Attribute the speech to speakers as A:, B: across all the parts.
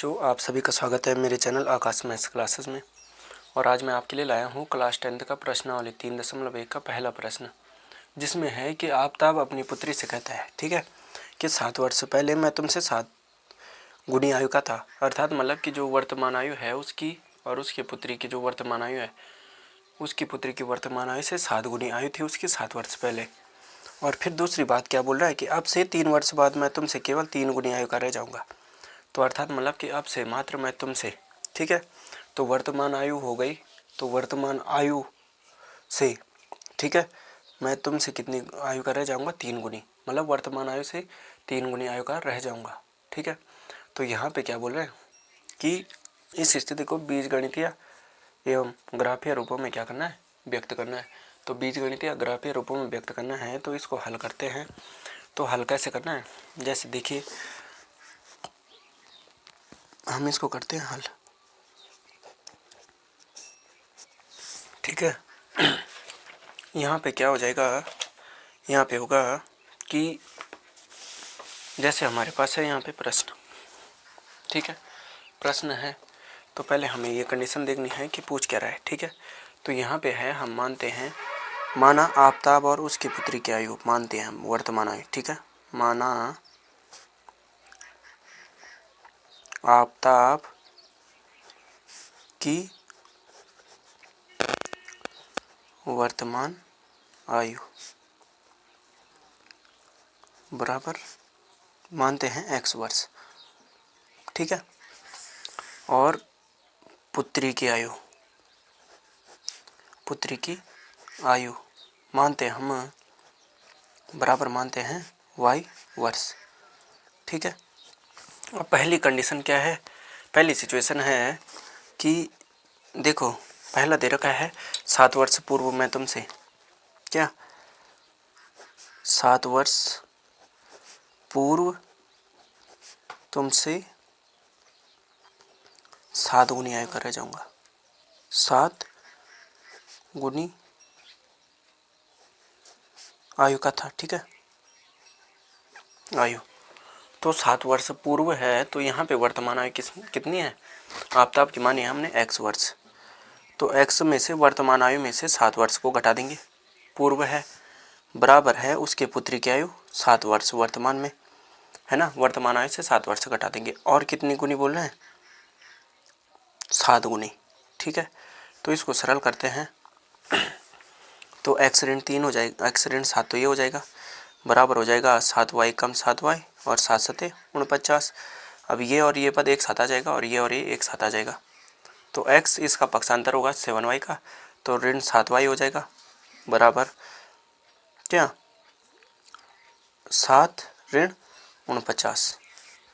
A: बच्चों, आप सभी का स्वागत है मेरे चैनल आकाश मैथ्स क्लासेस में। और आज मैं आपके लिए लाया हूँ क्लास 10th का प्रश्नावली 3.1 का पहला प्रश्न, जिसमें है कि आफ्ताब अपनी पुत्री से कहता है, ठीक है, कि 7 वर्ष पहले मैं तुमसे 7 गुनी आयु का था। अर्थात मतलब कि जो वर्तमान आयु है उसकी और उसकी पुत्री की जो वर्तमान आयु है, उसकी पुत्री की वर्तमान आयु से 7 गुनी आयु थी उसकी 7 वर्ष पहले। और फिर दूसरी बात क्या बोल रहा है कि अब से 3 वर्ष बाद मैं तुमसे केवल 3 गुनी आयु का रह जाऊँगा। तो अर्थात मतलब कि अब से मात्र मैं तुमसे, ठीक है, तो वर्तमान आयु हो गई, तो वर्तमान आयु से, ठीक है, मैं तुमसे कितनी आयु का रह जाऊंगा, 3 गुनी, मतलब वर्तमान आयु से 3 गुनी आयु का रह जाऊंगा, ठीक है। तो यहाँ पे क्या बोल रहे हैं कि इस स्थिति को बीजगणितीय एवं ग्राफीय रूपों में क्या करना है, व्यक्त करना है। तो बीजगणितीय ग्राफीय रूपों में व्यक्त करना है, तो इसको हल करते हैं। तो हल कैसे करना है, जैसे देखिए हम इसको करते हैं हल, ठीक है। यहाँ पे क्या हो जाएगा, यहाँ पे होगा कि जैसे हमारे पास है यहाँ पे प्रश्न, ठीक है, प्रश्न है, तो पहले हमें ये कंडीशन देखनी है कि पूछ क्या रहा है, ठीक है। तो यहाँ पे है, हम मानते हैं, माना आफ्ताब और उसकी पुत्री की आयु मानते हैं हम वर्तमान आयु, ठीक है। माना आफ्ताब की वर्तमान आयु बराबर मानते हैं x वर्ष, ठीक है। और पुत्री की आयु मानते हैं हम बराबर मानते हैं y वर्ष, ठीक है। अब पहली कंडीशन क्या है, पहली सिचुएशन है कि देखो पहला दे रखा है 7 वर्ष पूर्व मैं तुमसे, क्या 7 वर्ष पूर्व तुमसे 7 गुनी आयु का रह जाऊंगा, 7 गुनी आयु का था, ठीक है, आयु। तो 7 वर्ष पूर्व है, तो यहाँ पे वर्तमान आयु कितनी है, आफ्ताब की मानी हमने x वर्ष, तो x में से वर्तमान आयु में से 7 वर्ष को घटा देंगे, पूर्व है, बराबर है उसके पुत्री की आयु 7 वर्ष वर्तमान में, है ना, वर्तमान आयु से 7 वर्ष घटा देंगे। और कितनी गुनी बोल रहे हैं, 7 गुनी, ठीक है। तो इसको सरल करते हैं, तो x ऋण 3 हो जाएगा, x ऋण 7 तो ये हो जाएगा, बराबर हो जाएगा 7y कम 7y और 7 सते 49। अब ये और ये पद एक साथ आ जाएगा और ये एक साथ आ जाएगा, तो x इसका पक्षांतर होगा 7y का, तो ऋण 7y हो जाएगा, बराबर क्या 7 ऋण 49।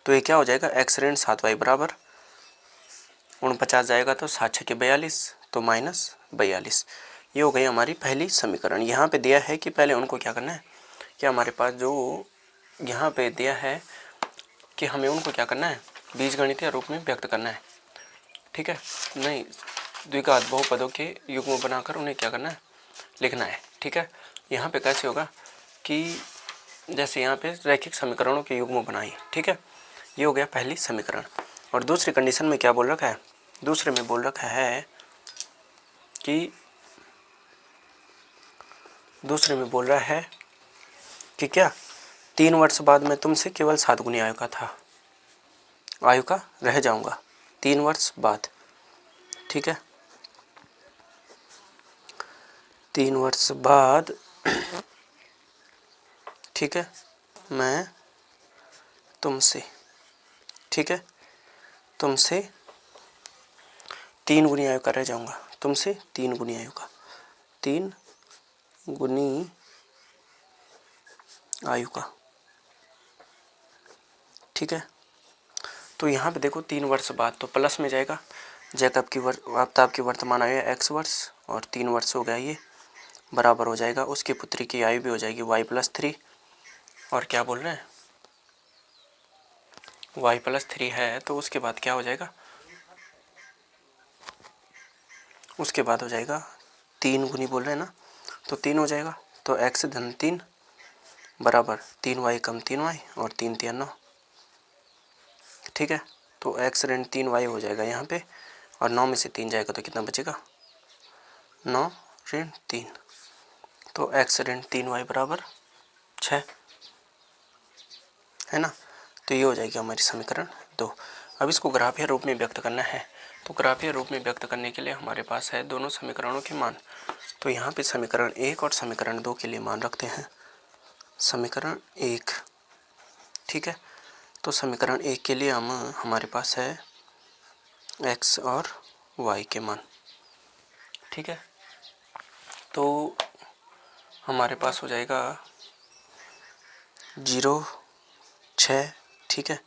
A: तो ये क्या हो जाएगा, x ऋण 7y बराबर 49 जाएगा, तो 7 छके 42, तो -42। ये हो गई हमारी पहली समीकरण। यहाँ पे दिया है कि पहले उनको क्या करना है, कि हमारे पास जो यहाँ पे दिया है कि हमें उनको क्या करना है, बीजगणितीय रूप में व्यक्त करना है, ठीक है, नहीं द्विघात बहुपदों के युग्म बनाकर उन्हें क्या करना है, लिखना है, ठीक है। यहाँ पे कैसे होगा कि जैसे यहाँ पे रैखिक समीकरणों के युग्म बनाइए, ठीक है, ये हो गया पहली समीकरण। और दूसरी कंडीशन में क्या बोल रखा है, दूसरे में बोल रखा है कि दूसरे में बोल रहा है कि क्या 3 वर्ष बाद मैं तुमसे केवल 7 गुनी आयु का रह जाऊंगा, 3 वर्ष बाद, ठीक है, 3 वर्ष बाद, ठीक है, मैं तुमसे, ठीक है, तुमसे 3 गुनी आयु का रह जाऊंगा, तुमसे 3 गुनी आयु का, 3 गुनी आयु का, ठीक है। तो यहाँ पे देखो 3 वर्ष बाद, तो प्लस में जाएगा, आफ्ताब की वर्तमान आयु है x वर्ष और 3 वर्ष हो गया, ये बराबर हो जाएगा उसकी पुत्री की आयु भी हो जाएगी y+3। और क्या बोल रहे हैं, y+3 है, तो उसके बाद क्या हो जाएगा, उसके बाद हो जाएगा 3 गुनी बोल रहे हैं ना, तो 3 हो जाएगा, तो x धन 3 बराबर 3y कम 3y और 3 3 9, ठीक है। तो x ऋण 3y हो जाएगा यहाँ पे, और 9 में से 3 जाएगा तो कितना बचेगा, 9 ऋण 3। तो x ऋण 3y बराबर 6, है ना। तो ये हो जाएगी हमारी समीकरण 2। अब इसको ग्राफीय रूप में व्यक्त करना है, तो ग्राफीय रूप में व्यक्त करने के लिए हमारे पास है दोनों समीकरणों के मान। तो यहाँ पे समीकरण 1 और समीकरण 2 के लिए मान रखते हैं। समीकरण 1, ठीक है। तो समीकरण 1 के लिए हमारे पास है x और y के मान, ठीक है। तो हमारे पास हो जाएगा 0, 6, ठीक है।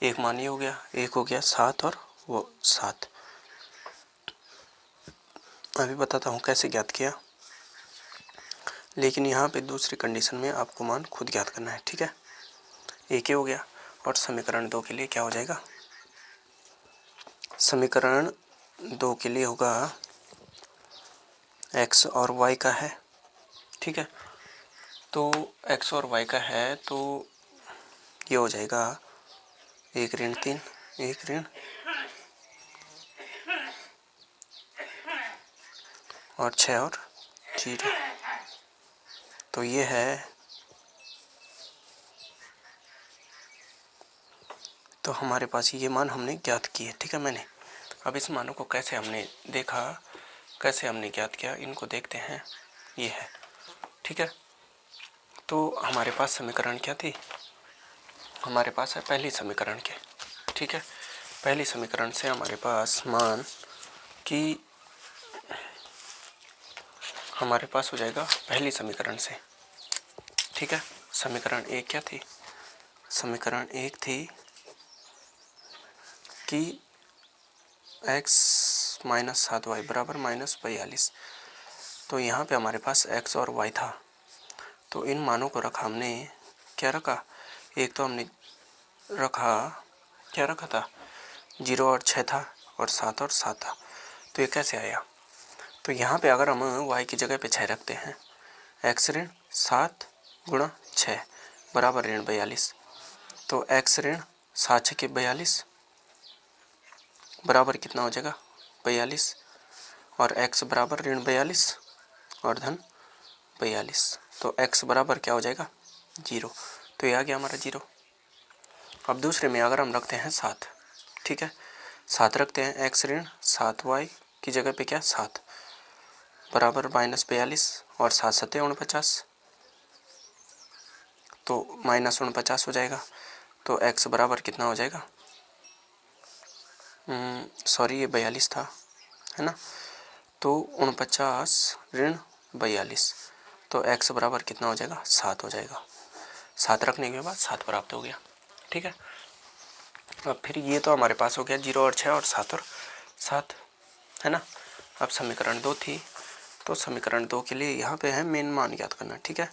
A: एक मान ये हो गया, एक हो गया 7 और वो 7। अभी बताता हूँ कैसे ज्ञात किया, लेकिन यहाँ पे दूसरी कंडीशन में आपको मान खुद ज्ञात करना है, ठीक है। एक ही हो गया। और समीकरण 2 के लिए क्या हो जाएगा, समीकरण 2 के लिए होगा x और y का है, ठीक है। तो x और y का है तो ये हो जाएगा 1 ऋण 3, 1 ऋण और 6 और 0। तो ये है, तो हमारे पास ये मान हमने ज्ञात किए, ठीक है। मैंने अब इस मानों को कैसे हमने देखा, कैसे हमने ज्ञात किया, इनको देखते हैं। ये है, ठीक है। तो हमारे पास समीकरण क्या थी, हमारे पास है पहली समीकरण के, ठीक है। पहली समीकरण से हमारे पास मान कि हमारे पास हो जाएगा पहली समीकरण से, ठीक है। समीकरण 1 क्या थी, समीकरण 1 थी कि x माइनस 7y बराबर माइनस 42। तो यहाँ पे हमारे पास x और y था, तो इन मानों को रखा हमने, क्या रखा, एक तो हमने रखा, क्या रखा था, 0 और 6 था, और 7 और 7 था। तो ये कैसे आया, तो यहाँ पे अगर हम y की जगह पे 6 रखते हैं, x ऋण 7 गुणा 6 बराबर ऋण 42। तो x ऋण 7 6 42 बराबर कितना हो जाएगा, 42, और x बराबर ऋण 42 और धन 42। तो x बराबर क्या हो जाएगा, 0। तो ये आ गया हमारा 0। अब दूसरे में अगर हम रखते हैं 7, ठीक है, 7 रखते हैं, x ऋण 7y की जगह पे क्या 7 बराबर माइनस 42 और 7 7 49, तो माइनस 49 हो जाएगा। तो x बराबर कितना हो जाएगा, सॉरी ये 42 था, है ना। तो 49 ऋण 42, तो x बराबर कितना हो जाएगा, 7 हो जाएगा। 7 रखने के बाद 7 प्राप्त हो गया, ठीक है। अब फिर ये तो हमारे पास हो गया 0 और 6 और 7 और 7, है ना। अब समीकरण 2 थी, तो समीकरण 2 के लिए यहाँ पे है मेन मान ज्ञात करना, ठीक है।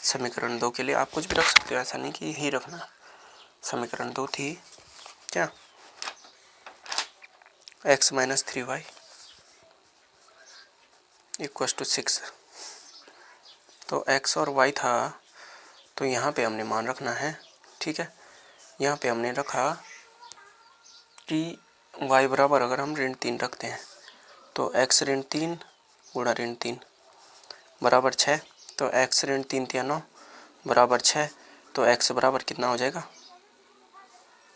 A: समीकरण 2 के लिए आप कुछ भी रख सकते हो, ऐसा नहीं कि यही रखना। समीकरण 2 थी क्या, x minus 3y equals to 6। तो x और y था, तो यहाँ पे हमने मान रखना है, ठीक है। यहाँ पे हमने रखा कि y बराबर अगर हम ऋण 3 रखते हैं, तो x ऋण 3 गुणा ऋण 3 बराबर 6। तो x ऋण 3 3 9 बराबर 6। तो x बराबर कितना हो जाएगा,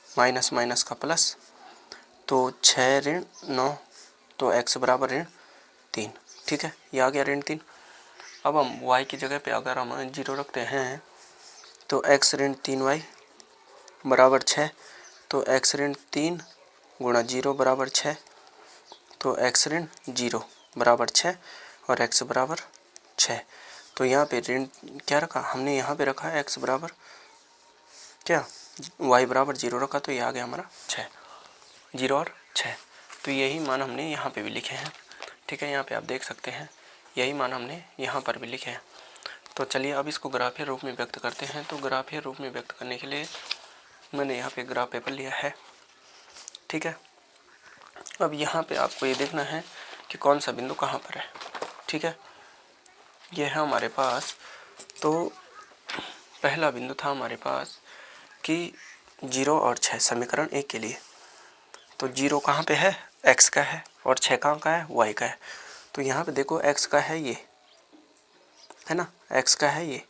A: माइनस माइनस का प्लस, तो 6 ऋण 9, तो x बराबर ऋण 3, ठीक है। ये आ गया ऋण 3। अब हम y की जगह पे अगर हम 0 रखते हैं, तो x ऋण 3y बराबर 6। तो x ऋण 3 गुणा 0 बराबर 6। तो x ऋण 0 बराबर 6 और x बराबर 6। तो यहाँ पे ऋण क्या रखा हमने, यहाँ पे रखा है x बराबर क्या, y बराबर 0 रखा, तो ये आ गया हमारा 6, 0 और 6। तो यही मान हमने यहाँ पे भी लिखे हैं, ठीक है। यहाँ पे आप देख सकते हैं यही मान हमने यहाँ पर भी लिखे हैं। तो चलिए अब इसको ग्राफीय रूप में व्यक्त करते हैं। तो ग्राफीय रूप में व्यक्त करने के लिए मैंने यहाँ पे ग्राफ पेपर लिया है, ठीक है। अब यहाँ पे आपको ये देखना है कि कौन सा बिंदु कहाँ पर है, ठीक है। ये है हमारे पास, तो पहला बिंदु था हमारे पास कि 0 और 6 समीकरण 1 के लिए, तो 0 कहाँ पे है, x का है, और 6 कहाँ का है, y का है। तो यहाँ पे देखो x का है ये, है ना, x का है ये,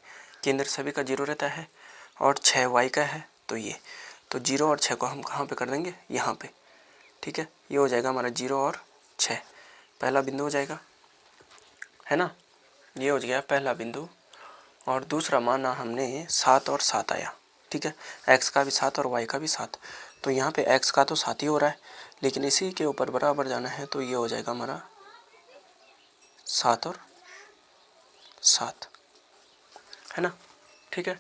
A: केंद्र सभी का 0 रहता है, और 6 y का है, तो ये, तो 0 और 6 को हम कहाँ पे कर देंगे, यहाँ पे, ठीक है। ये हो जाएगा हमारा 0 और 6, पहला बिंदु हो जाएगा, है ना, ये हो गया पहला बिंदु। और दूसरा माना हमने 7 और 7 आया, ठीक है, x का भी 7 और y का भी 7, तो यहाँ पे x का तो 7 ही हो रहा है, लेकिन इसी के ऊपर बराबर जाना है, तो ये हो जाएगा हमारा 7 और 7, है ना, ठीक है।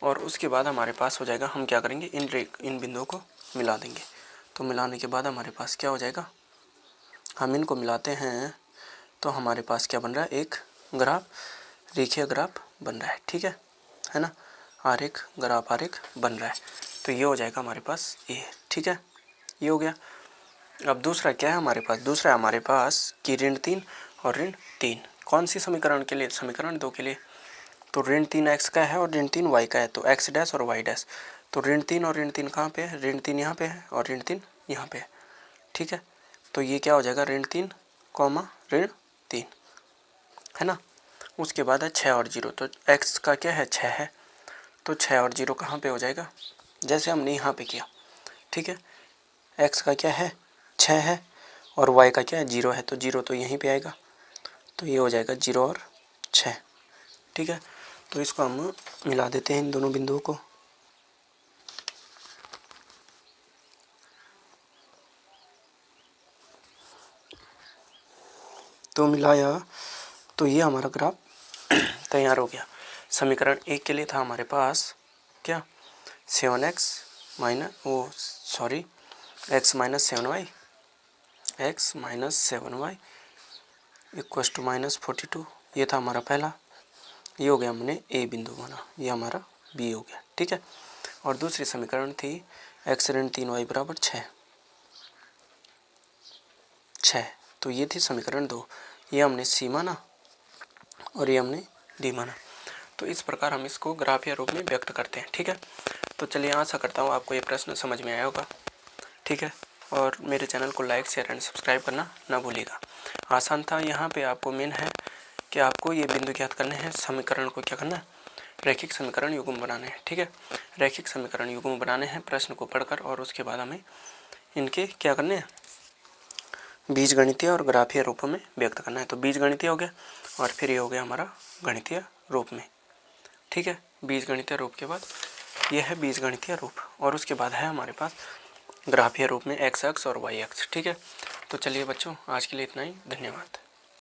A: और उसके बाद हमारे पास हो जाएगा, हम क्या करेंगे, इन बिंदुओं को मिला देंगे। तो मिलाने के बाद हमारे पास क्या हो जाएगा, हम इनको मिलाते हैं तो हमारे पास क्या बन रहा है, एक ग्राफ, रेखीय ग्राफ बन रहा है, ठीक है ना, आरेख ग्राफ आरेख बन रहा है। तो ये हो जाएगा हमारे पास ये, ठीक है, ये हो गया। अब दूसरा क्या है हमारे पास, दूसरा हमारे पास कि ऋण 3 और ऋण 3, कौन सी समीकरण के लिए, समीकरण 2 के लिए। तो ऋण 3 x का है और ऋण 3 y का है, तो x डैश और y डैश। तो ऋण 3 और ऋण 3 कहाँ पे है, ऋण 3 यहाँ पे है और ऋण 3 यहाँ पे है, ठीक है। तो ये क्या हो जाएगा, ऋण 3 कॉमा ऋण 3, है ना। उसके बाद है 6 और 0, तो x का क्या है, 6 है, तो 6 और 0 कहाँ पे हो जाएगा, जैसे हमने यहाँ पे किया, ठीक है। x का क्या है, 6 है, और y का क्या है, 0 है, तो 0 तो यहीं पे आएगा, तो ये हो जाएगा 0 और 6, ठीक है। तो इसको हम मिला देते हैं इन दोनों बिंदुओं को। तो मिलाया तो ये हमारा ग्राफ तैयार हो गया। समीकरण 1 के लिए था हमारे पास क्या, 7x x minus 7y equals to -42, ये था हमारा पहला, ये हो गया, हमने ए बिंदु माना, ये हमारा बी हो गया, ठीक है। और दूसरी समीकरण थी x ऋण 3y बराबर 6, तो ये थी समीकरण 2, ये हमने सी माना और ये हमने डी माना। तो इस प्रकार हम इसको ग्राफीय रूप में व्यक्त करते हैं, ठीक है। तो चलिए, आशा करता हूँ आपको ये प्रश्न समझ में आया होगा, ठीक है। और मेरे चैनल को लाइक शेयर एंड सब्सक्राइब करना ना भूलिएगा। आसान था, यहाँ पे आपको मेन है कि आपको ये बिंदु ज्ञात करने हैं, समीकरण को क्या करना है, रैखिक समीकरण युग्म बनाने हैं, ठीक है। रैखिक समीकरण युग्म बनाने हैं प्रश्न को पढ़कर, और उसके बाद हमें इनके क्या करने हैं, बीजगणितीय और ग्राफीय रूपों में व्यक्त करना है। तो बीजगणितीय हो गया, और फिर ये हो गया हमारा गणितीय रूप में, ठीक है। बीजगणितीय रूप के बाद यह है बीजगणितीय रूप, और उसके बाद है हमारे पास ग्राफीय रूप में x अक्ष और y अक्ष, ठीक है। तो चलिए बच्चों, आज के लिए इतना ही, धन्यवाद।